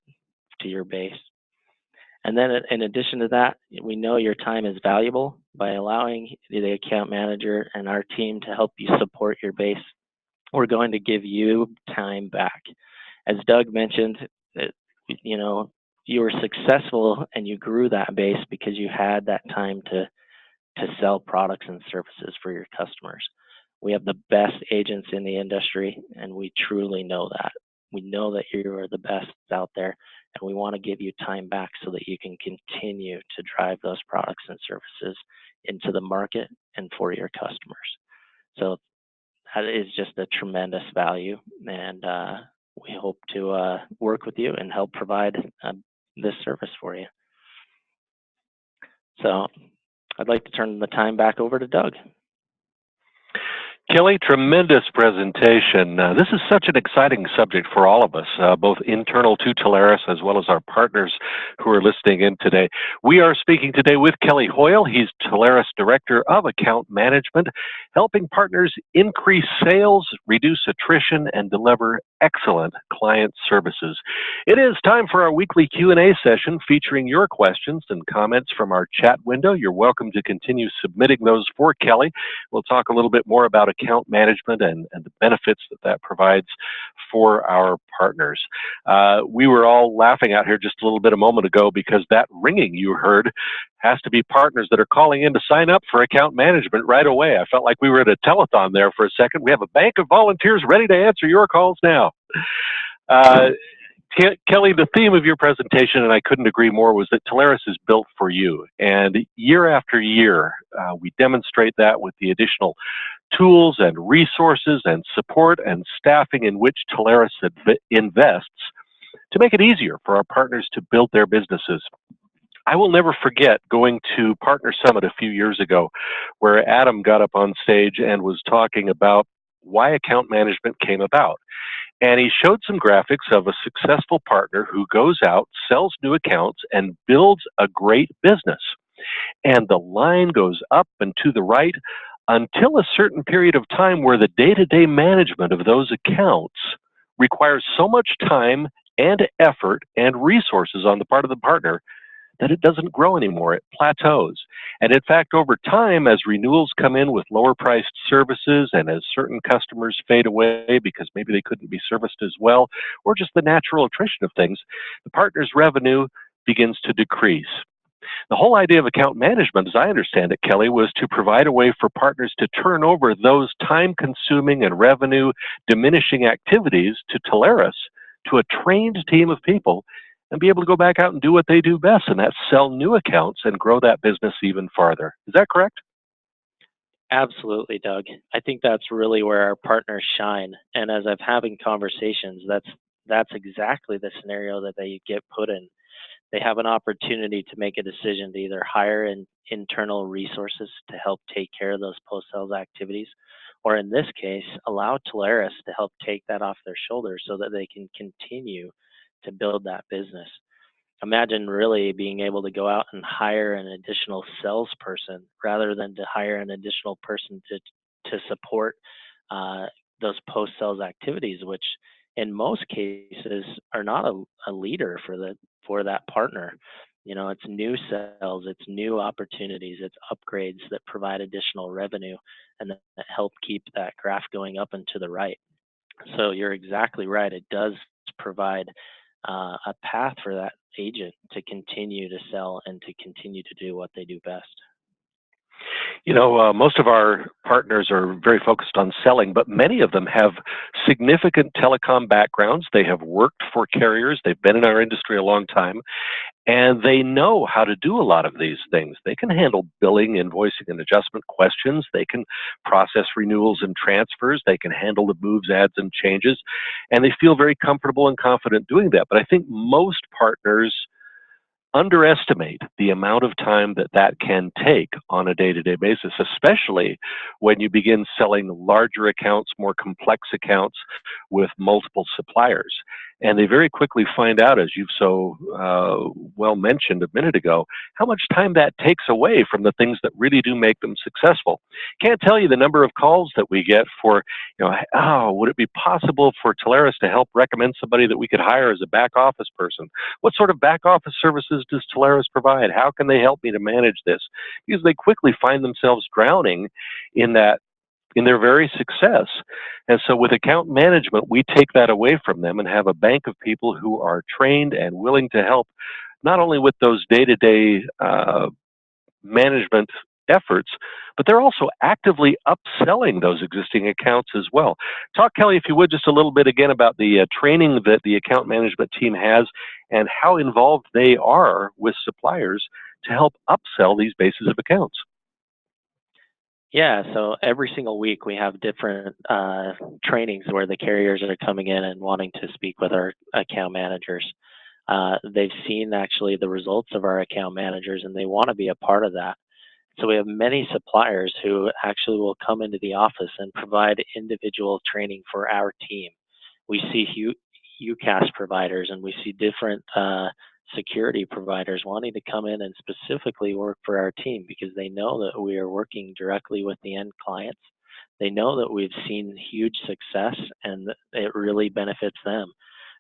Speaker 2: to your base. And then in addition to that, we know your time is valuable. By allowing the account manager and our team to help you support your base, we're going to give you time back. As Doug mentioned, you were successful and you grew that base because you had that time to sell products and services for your customers. We have the best agents in the industry, and we truly know that. We know that you are the best out there, and we want to give you time back so that you can continue to drive those products and services into the market and for your customers. So that is just a tremendous value, and we hope to work with you and help provide this service for you. So I'd like to turn the time back over to Doug.
Speaker 1: Kelly, tremendous presentation. This is such an exciting subject for all of us, both internal to Telarus as well as our partners who are listening in today. We are speaking today with Kelly Hoyle. He's Telarus Director of Account Management, helping partners increase sales, reduce attrition, and deliver excellent client services. It is time for our weekly Q&A session featuring your questions and comments from our chat window. You're welcome to continue submitting those for Kelly. We'll talk a little bit more about account management and the benefits that provides for our partners. We were all laughing out here just a little bit a moment ago because that ringing you heard has to be partners that are calling in to sign up for account management right away. I felt like we were at a telethon there for a second. We have a bank of volunteers ready to answer your calls now. Kelly, the theme of your presentation, and I couldn't agree more, was that Telarus is built for you. And year after year, we demonstrate that with the additional tools and resources and support and staffing in which Telarus invests to make it easier for our partners to build their businesses. I will never forget going to Partner Summit a few years ago, where Adam got up on stage and was talking about why account management came about. And he showed some graphics of a successful partner who goes out, sells new accounts, and builds a great business. And the line goes up and to the right until a certain period of time where the day-to-day management of those accounts requires so much time and effort and resources on the part of the partner that it doesn't grow anymore. It plateaus. And in fact, over time, as renewals come in with lower priced services and as certain customers fade away because maybe they couldn't be serviced as well, or just the natural attrition of things, the partner's revenue begins to decrease. The whole idea of account management, as I understand it, Kelly, was to provide a way for partners to turn over those time-consuming and revenue-diminishing activities to Telarus, to a trained team of people, and be able to go back out and do what they do best, and that's sell new accounts and grow that business even farther. Is that correct?
Speaker 2: Absolutely, Doug. I think that's really where our partners shine. And as I'm having conversations, that's exactly the scenario that they get put in. They have an opportunity to make a decision to either hire internal resources to help take care of those post-sales activities, or in this case, allow Telarus to help take that off their shoulders so that they can continue to build that business. Imagine really being able to go out and hire an additional salesperson rather than to hire an additional person to support those post-sales activities, which in most cases are not a leader for that partner. You know, it's new sales, it's new opportunities, it's upgrades that provide additional revenue and that help keep that graph going up and to the right. So you're exactly right. It does provide a path for that agent to continue to sell and to continue to do what they do best.
Speaker 1: You know, most of our partners are very focused on selling, but many of them have significant telecom backgrounds. They have worked for carriers. They've been in our industry a long time, and they know how to do a lot of these things. They can handle billing, invoicing, and adjustment questions. They can process renewals and transfers. They can handle the moves, adds, and changes, and they feel very comfortable and confident doing that. But I think most partners underestimate the amount of time that that can take on a day-to-day basis, especially when you begin selling larger accounts, more complex accounts with multiple suppliers. And they very quickly find out, as you've so well mentioned a minute ago, how much time that takes away from the things that really do make them successful. Can't tell you the number of calls that we get for, oh, would it be possible for Telarus to help recommend somebody that we could hire as a back office person? What sort of back office services does Telarus provide? How can they help me to manage this? Because they quickly find themselves drowning in their very success. And so with account management, we take that away from them and have a bank of people who are trained and willing to help, not only with those day-to-day management efforts, but they're also actively upselling those existing accounts as well. Talk, Kelly, if you would, just a little bit again about the training that the account management team has and how involved they are with suppliers to help upsell these bases of accounts.
Speaker 2: Yeah, so every single week we have different trainings where the carriers are coming in and wanting to speak with our account managers. They've seen actually the results of our account managers and they want to be a part of that. So we have many suppliers who actually will come into the office and provide individual training for our team. We see UCaaS providers and we see different security providers wanting to come in and specifically work for our team because they know that we are working directly with the end clients. They know that we've seen huge success and it really benefits them.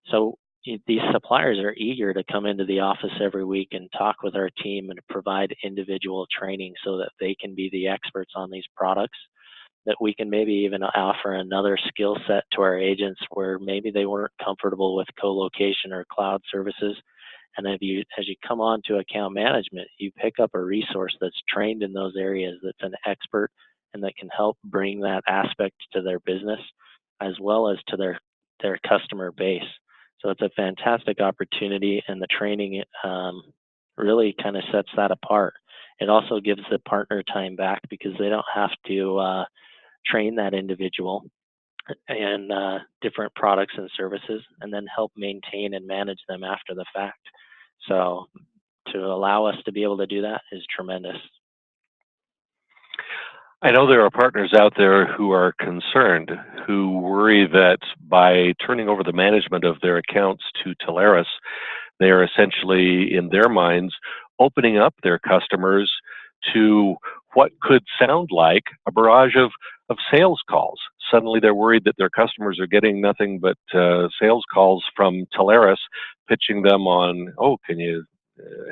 Speaker 2: So these suppliers are eager to come into the office every week and talk with our team and provide individual training so that they can be the experts on these products, that we can maybe even offer another skill set to our agents where maybe they weren't comfortable with co-location or cloud services. And as you come on to account management, you pick up a resource that's trained in those areas, that's an expert, and that can help bring that aspect to their business as well as to their customer base. So it's a fantastic opportunity, and the training really kind of sets that apart. It also gives the partner time back because they don't have to train that individual and different products and services and then help maintain and manage them after the fact. So to allow us to be able to do that is tremendous.
Speaker 1: I know there are partners out there who are concerned, who worry that by turning over the management of their accounts to Telarus, they are essentially, in their minds, opening up their customers to what could sound like a barrage of sales calls. Suddenly they're worried that their customers are getting nothing but sales calls from Telarus, pitching them on, oh, can you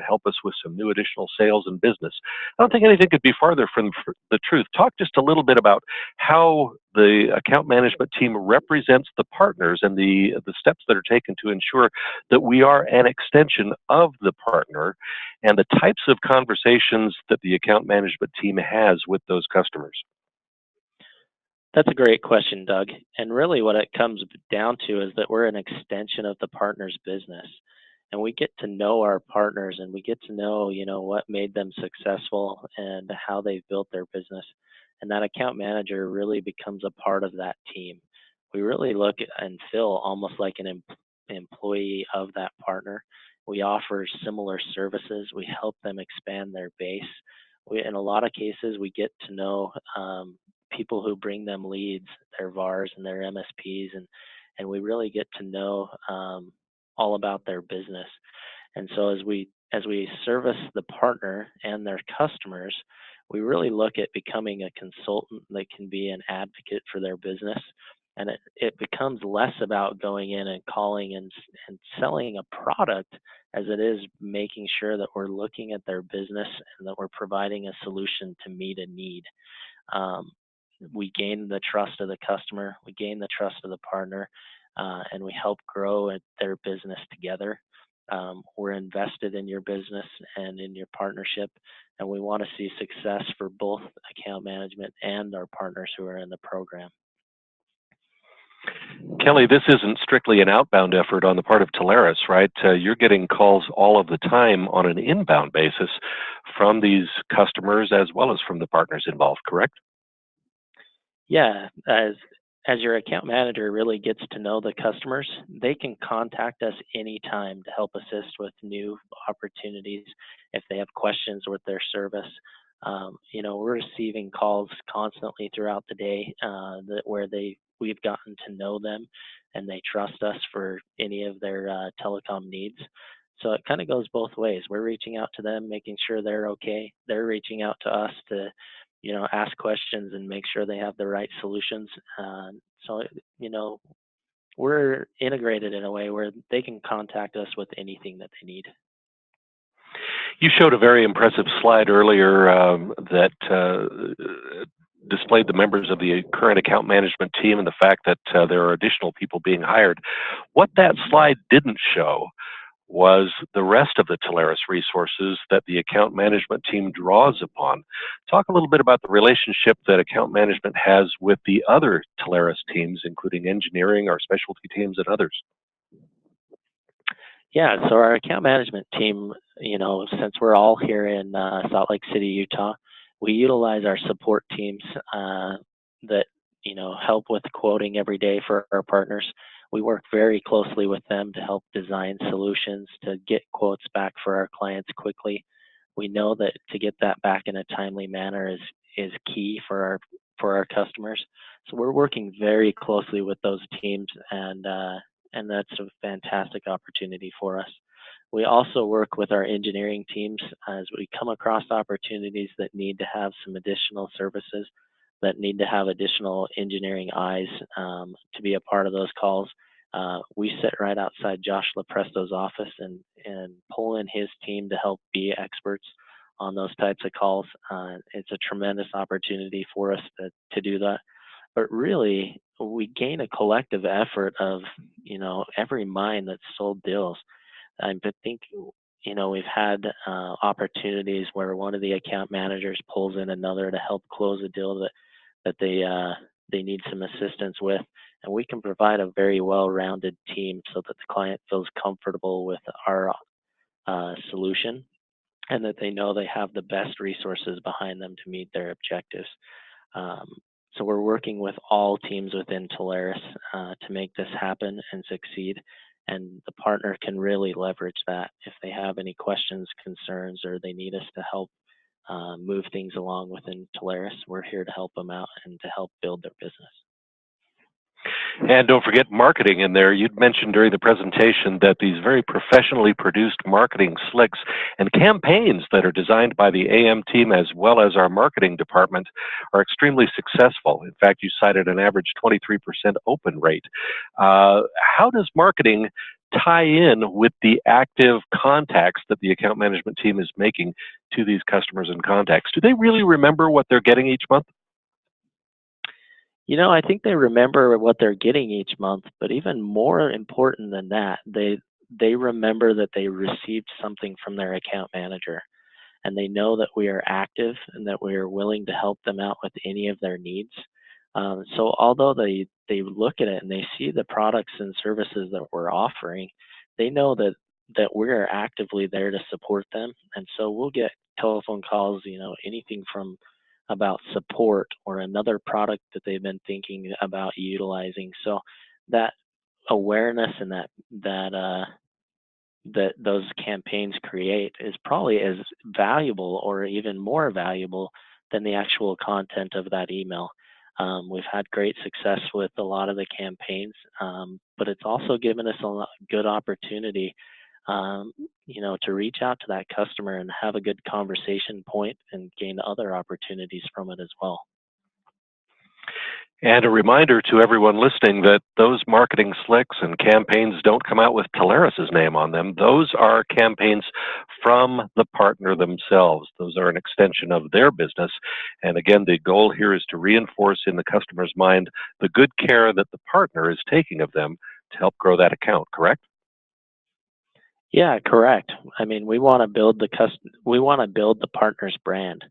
Speaker 1: help us with some new additional sales and business. I don't think anything could be farther from the truth. Talk just a little bit about how the account management team represents the partners and the steps that are taken to ensure that we are an extension of the partner, and the types of conversations that the account management team has with those customers.
Speaker 2: That's a great question, Doug. And really what it comes down to is that we're an extension of the partner's business. And we get to know our partners, and we get to know, what made them successful and how they've built their business. And that account manager really becomes a part of that team. We really look and feel almost like an employee of that partner. We offer similar services. We help them expand their base. In a lot of cases, we get to know people who bring them leads, their VARs and their MSPs, and we really get to know all about their business. And so as we service the partner and their customers, we really look at becoming a consultant that can be an advocate for their business. And it becomes less about going in and calling and selling a product as it is making sure that we're looking at their business and that we're providing a solution to meet a need. We gain the trust of the customer, we gain the trust of the partner, and we help grow their business together. We're invested in your business and in your partnership, and we want to see success for both account management and our partners who are in the program.
Speaker 1: Kelly, this isn't strictly an outbound effort on the part of Telarus, right? You're getting calls all of the time on an inbound basis from these customers as well as from the partners involved, correct?
Speaker 2: Yeah, as your account manager really gets to know the customers, they can contact us anytime to help assist with new opportunities if they have questions with their service. We're receiving calls constantly throughout the day where we've gotten to know them and they trust us for any of their telecom needs. So it kind of goes both ways. We're reaching out to them, making sure they're okay. They're reaching out to us to ask questions and make sure they have the right solutions. So we're integrated in a way where they can contact us with anything that they need.
Speaker 1: You showed a very impressive slide earlier that displayed the members of the current account management team and the fact that there are additional people being hired. What that slide didn't show was the rest of the Telarus resources that the account management team draws upon. Talk a little bit about the relationship that account management has with the other Telarus teams, including engineering, our specialty teams, and others.
Speaker 2: Yeah, so our account management team, since we're all here in Salt Lake City, Utah, we utilize our support teams that, help with quoting every day for our partners. We work very closely with them to help design solutions, to get quotes back for our clients quickly. We know that to get that back in a timely manner is key for our customers. So we're working very closely with those teams, and that's a fantastic opportunity for us. We also work with our engineering teams as we come across opportunities that need to have some additional services, that need to have additional engineering eyes to be a part of those calls. We sit right outside Josh LaPresto's office and pull in his team to help be experts on those types of calls. It's a tremendous opportunity for us to do that. But really, we gain a collective effort of, every mind that's sold deals. I think, we've had opportunities where one of the account managers pulls in another to help close a deal that they need some assistance with. And we can provide a very well-rounded team so that the client feels comfortable with our solution and that they know they have the best resources behind them to meet their objectives. So we're working with all teams within Telarus to make this happen and succeed. And the partner can really leverage that. If they have any questions, concerns, or they need us to help move things along within Telarus, we're here to help them out and to help build their business.
Speaker 1: And don't forget marketing in there. You'd mentioned during the presentation that these very professionally produced marketing slicks and campaigns that are designed by the AM team as well as our marketing department are extremely successful. In fact, you cited an average 23% open rate. How does marketing tie in with the active contacts that the account management team is making to these customers and contacts? Do they really remember what they're getting each month?
Speaker 2: I think they remember what they're getting each month, but even more important than that, they remember that they received something from their account manager, and they know that we are active and that we are willing to help them out with any of their needs. So although they look at it and they see the products and services that we're offering, they know that we're actively there to support them. And so we'll get telephone calls, anything from about support or another product that they've been thinking about utilizing. So that awareness and that those campaigns create is probably as valuable or even more valuable than the actual content of that email. We've had great success with a lot of the campaigns, but it's also given us a good opportunity, to reach out to that customer and have a good conversation point and gain other opportunities from it as well.
Speaker 1: And a reminder to everyone listening that those marketing slicks and campaigns don't come out with Telarus's name on them. Those are campaigns from the partner themselves. Those are an extension of their business. And again, the goal here is to reinforce in the customer's mind the good care that the partner is taking of them to help grow that account, correct?
Speaker 2: Yeah, correct. I mean, we want to build the partner's brand.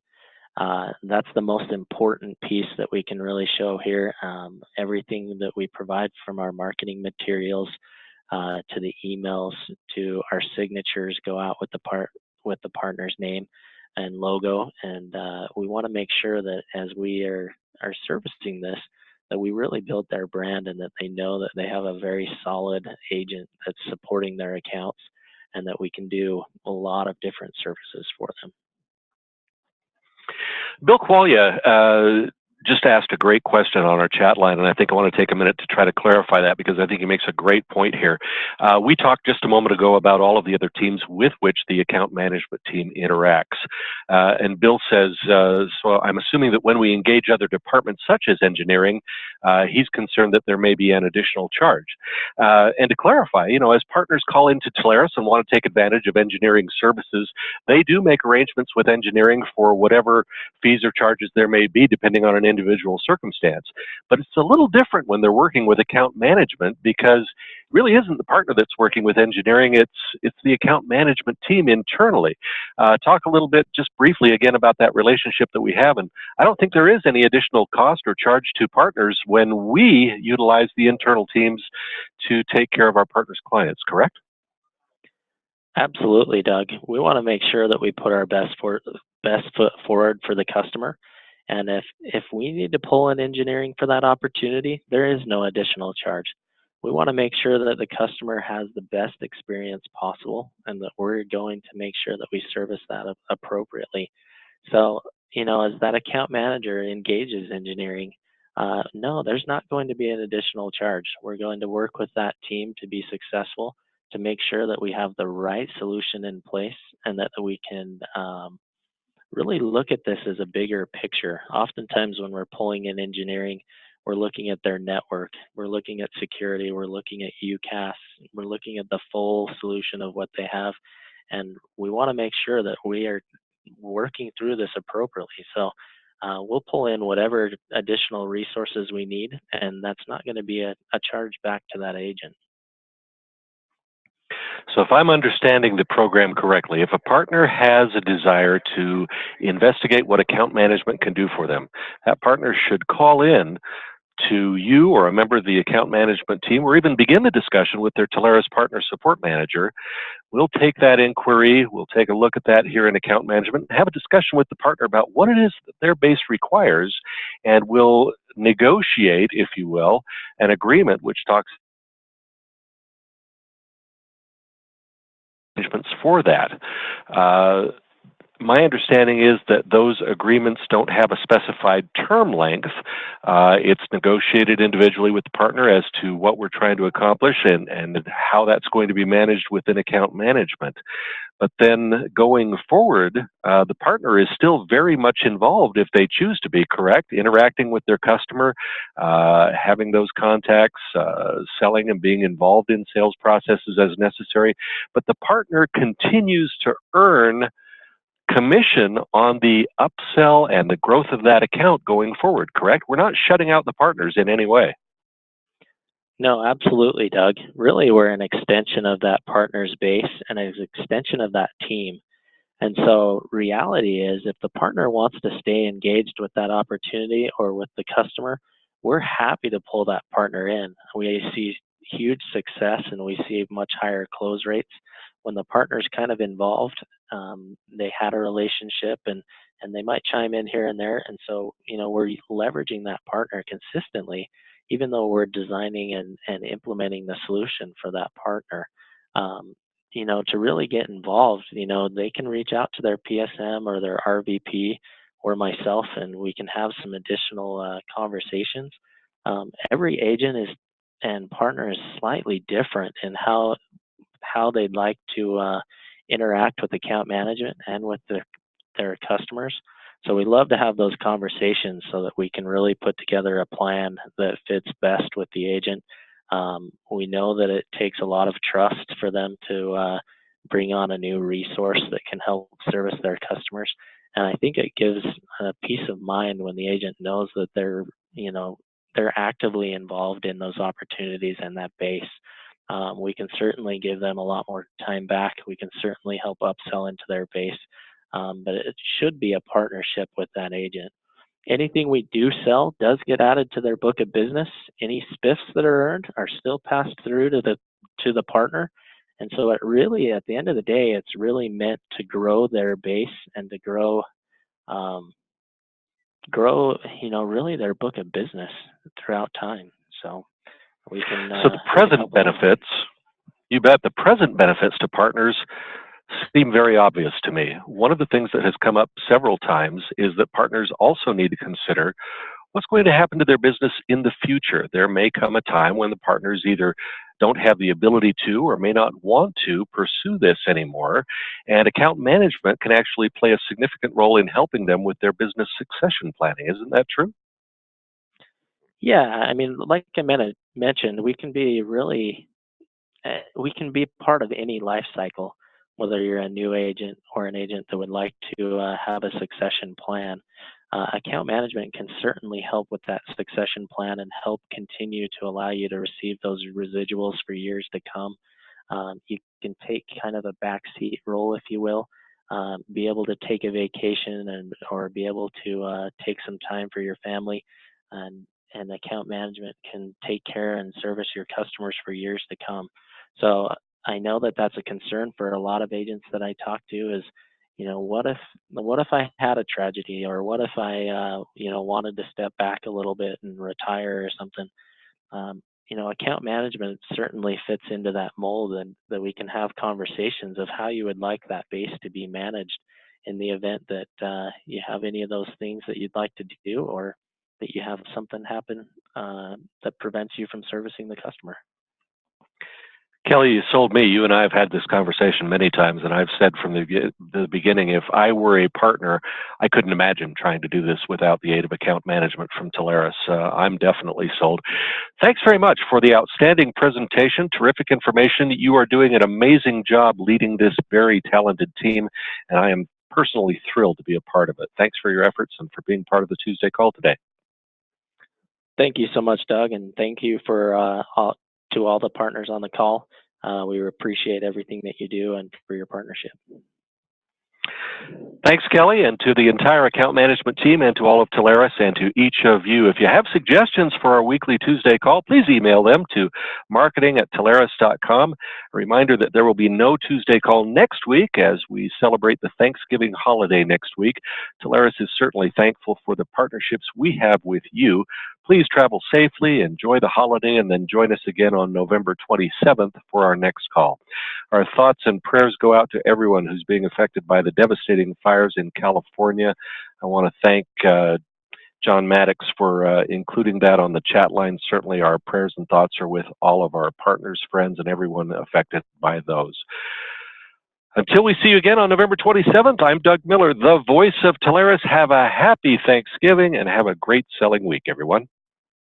Speaker 2: That's the most important piece that we can really show here. Everything that we provide, from our marketing materials to the emails to our signatures, go out with the partner's name and logo. And we want to make sure that as we are servicing this, that we really build their brand and that they know that they have a very solid agent that's supporting their accounts and that we can do a lot of different services for them.
Speaker 1: Bill Quaglia just asked a great question on our chat line, and I think I want to take a minute to try to clarify that because I think he makes a great point here. We talked just a moment ago about all of the other teams with which the account management team interacts. And Bill says, so I'm assuming that when we engage other departments such as engineering, he's concerned that there may be an additional charge. And to clarify, as partners call into Telarus and want to take advantage of engineering services, they do make arrangements with engineering for whatever fees or charges there may be, depending on an individual circumstance. But it's a little different when they're working with account management because it really isn't the partner that's working with engineering, it's the account management team internally. Talk a little bit, just briefly again, about that relationship that we have. And I don't think there is any additional cost or charge to partners when we utilize the internal teams to take care of our partners' clients, correct?
Speaker 2: Absolutely, Doug. We want to make sure that we put our best foot forward for the customer. And if we need to pull in engineering for that opportunity, there is no additional charge. We want to make sure that the customer has the best experience possible and that we're going to make sure that we service that appropriately. So, as that account manager engages engineering, no, there's not going to be an additional charge. We're going to work with that team to be successful, to make sure that we have the right solution in place and that we can really look at this as a bigger picture. Oftentimes when we're pulling in engineering, we're looking at their network, we're looking at security, we're looking at UCAS, we're looking at the full solution of what they have, and we want to make sure that we are working through this appropriately. So we'll pull in whatever additional resources we need, and that's not going to be a charge back to that agent.
Speaker 1: So if I'm understanding the program correctly, if a partner has a desire to investigate what account management can do for them, that partner should call in to you or a member of the account management team, or even begin the discussion with their Telarus Partner Support Manager. We'll take that inquiry, we'll take a look at that here in account management, have a discussion with the partner about what it is that their base requires, and we'll negotiate, if you will, an agreement which talks arrangements for that. My understanding is that those agreements don't have a specified term length. It's negotiated individually with the partner as to what we're trying to accomplish and how that's going to be managed within account management. But then going forward, the partner is still very much involved if they choose to be, correct? Interacting with their customer, having those contacts, selling and being involved in sales processes as necessary. But the partner continues to earn commission on the upsell and the growth of that account going forward, correct? We're not shutting out the partners in any way.
Speaker 2: No, absolutely, Doug. Really, we're an extension of that partner's base and an extension of that team. And so reality is if the partner wants to stay engaged with that opportunity or with the customer, we're happy to pull that partner in. We see huge success and we see much higher close rates when the partner's kind of involved. They had a relationship and they might chime in here and there. And so, we're leveraging that partner consistently, even though we're designing and implementing the solution for that partner. To really get involved, they can reach out to their PSM or their RVP or myself, and we can have some additional conversations. Every agent and partner is slightly different in how they'd like to interact with account management and with their customers. So we love to have those conversations so that we can really put together a plan that fits best with the agent. We know that it takes a lot of trust for them to bring on a new resource that can help service their customers. And I think it gives a peace of mind when the agent knows that they're actively involved in those opportunities and that base. We can certainly give them a lot more time back. We can certainly help upsell into their base, but it should be a partnership with that agent. Anything we do sell does get added to their book of business. Any spiffs that are earned are still passed through to the partner. And so it really, at the end of the day, it's really meant to grow their base and to grow, really their book of business throughout time. So we can.
Speaker 1: So the present benefits, you bet, the present benefits to partners seem very obvious to me. One of the things that has come up several times is that partners also need to consider what's going to happen to their business in the future. There may come a time when the partners either don't have the ability to or may not want to pursue this anymore, and account management can actually play a significant role in helping them with their business succession planning. Isn't that true?
Speaker 2: Yeah, I mean, like I mentioned, we can be part of any life cycle, whether you're a new agent or an agent that would like to have a succession plan. Account management can certainly help with that succession plan and help continue to allow you to receive those residuals for years to come. You can take kind of a backseat role, if you will, be able to take a vacation or be able to take some time for your family, and account management can take care and service your customers for years to come. So I know that that's a concern for a lot of agents that I talk to is, what if I had a tragedy, or what if I, wanted to step back a little bit and retire or something? Account management certainly fits into that mold, and that we can have conversations of how you would like that base to be managed in the event that you have any of those things that you'd like to do, or that you have something happen that prevents you from servicing the customer.
Speaker 1: Kelly, you sold me. You and I have had this conversation many times, and I've said from the beginning, if I were a partner, I couldn't imagine trying to do this without the aid of account management from Telarus. I'm definitely sold. Thanks very much for the outstanding presentation, terrific information. You are doing an amazing job leading this very talented team, and I am personally thrilled to be a part of it. Thanks for your efforts and for being part of the Tuesday call today.
Speaker 2: Thank you so much, Doug, and thank you to all the partners on the call. We appreciate everything that you do and for your partnership.
Speaker 1: Thanks, Kelly, and to the entire account management team, and to all of Telarus, and to each of you. If you have suggestions for our weekly Tuesday call, please email them to marketing@telarus.com. A reminder that there will be no Tuesday call next week as we celebrate the Thanksgiving holiday next week. Telarus is certainly thankful for the partnerships we have with you. Please travel safely, enjoy the holiday, and then join us again on November 27th for our next call. Our thoughts and prayers go out to everyone who's being affected by the devastating fires in California. I want to thank John Maddox for including that on the chat line. Certainly our prayers and thoughts are with all of our partners, friends, and everyone affected by those. Until we see you again on November 27th, I'm Doug Miller, the voice of Telarus. Have a happy Thanksgiving and have a great selling week, everyone.